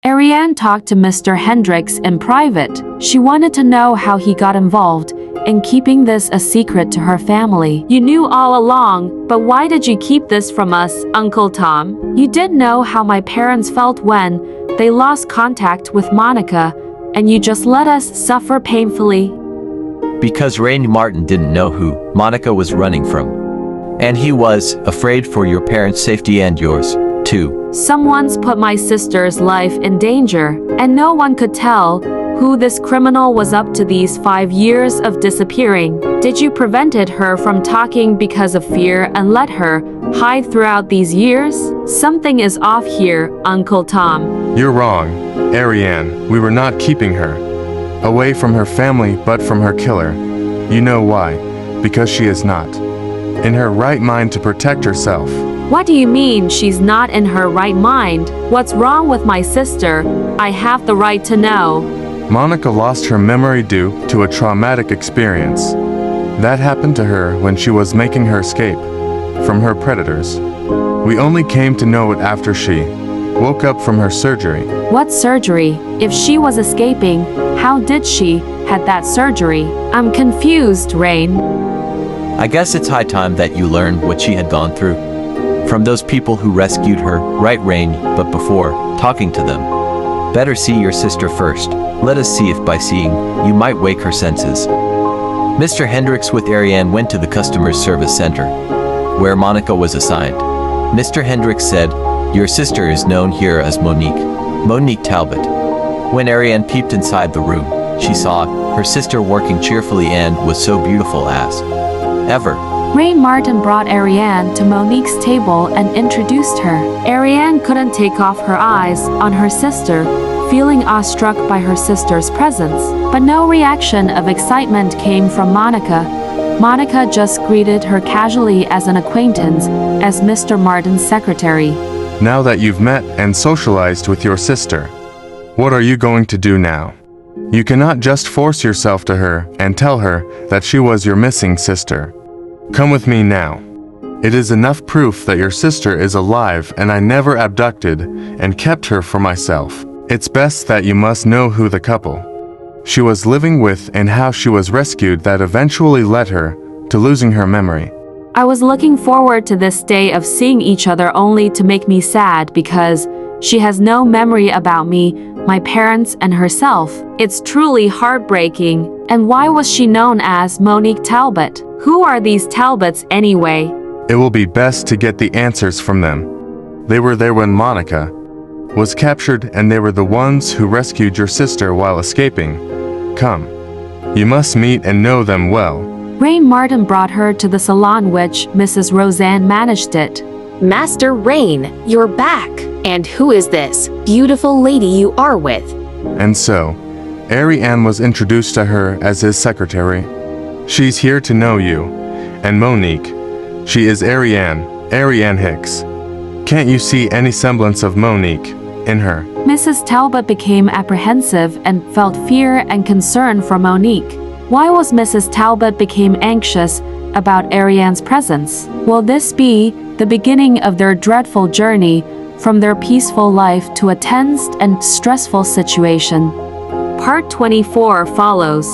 Ariane talked to Mr. Hendricks in private. She wanted to know how he got involved in keeping this a secret to her family. You knew all along, but why did you keep this from us, Uncle Tom? You did know how my parents felt when they lost contact with Monica, and you just let us suffer painfully. Because Rain Martin didn't know who Monica was running from. And he was afraid for your parents' safety and yours, too. Someone's put my sister's life in danger, and no one could tell who this criminal was up to these 5 years of disappearing. Did you prevented her from talking because of fear and let her hide throughout these years? Something is off here, Uncle Tom. You're wrong, Ariane. We were not keeping her away from her family, but from her killer. You know why? Because she is not in her right mind to protect herself. What do you mean she's not in her right mind? What's wrong with my sister? I have the right to know. Monica lost her memory due to a traumatic experience. That happened to her when she was making her escape from her predators. We only came to know it after she woke up from her surgery. What surgery? If she was escaping, how did she had that surgery? I'm confused, Rain. I guess it's high time that you learned what she had gone through. From those people who rescued her, right, Rain? But before talking to them, better see your sister first. Let us see if by seeing, you might wake her senses. Mr. Hendricks with Ariane went to the customer service center, where Monica was assigned. Mr. Hendricks said, "Your sister is known here as Monique Talbot." When Ariane peeped inside the room, she saw her sister working cheerfully and was so beautiful as ever. Rain Martin brought Ariane to Monique's table and introduced her. Ariane couldn't take off her eyes on her sister, feeling awestruck by her sister's presence. But no reaction of excitement came from Monica. Monica just greeted her casually as an acquaintance, as Mr. Martin's secretary. Now that you've met and socialized with your sister, what are you going to do now? You cannot just force yourself to her and tell her that she was your missing sister. Come with me now. It is enough proof that your sister is alive and I never abducted and kept her for myself. It's best that you must know who the couple she was living with and how she was rescued that eventually led her to losing her memory. I was looking forward to this day of seeing each other only to make me sad because she has no memory about me, my parents, and herself. It's truly heartbreaking. And why was she known as Monique Talbot? Who are these Talbots anyway? It will be best to get the answers from them. They were there when Monica was captured and they were the ones who rescued your sister while escaping. Come. You must meet and know them well. Rain Martin brought her to the salon which Mrs. Roseanne managed it. Master Rain, you're back. And who is this beautiful lady you are with? And so, Ariane was introduced to her as his secretary. She's here to know you. And Monique, she is Ariane Hicks. Can't you see any semblance of Monique in her? Mrs. Talbot became apprehensive and felt fear and concern for Monique. Why was Mrs. Talbot became anxious about Ariane's presence? Will this be the beginning of their dreadful journey from their peaceful life to a tense and stressful situation? Part 24 follows.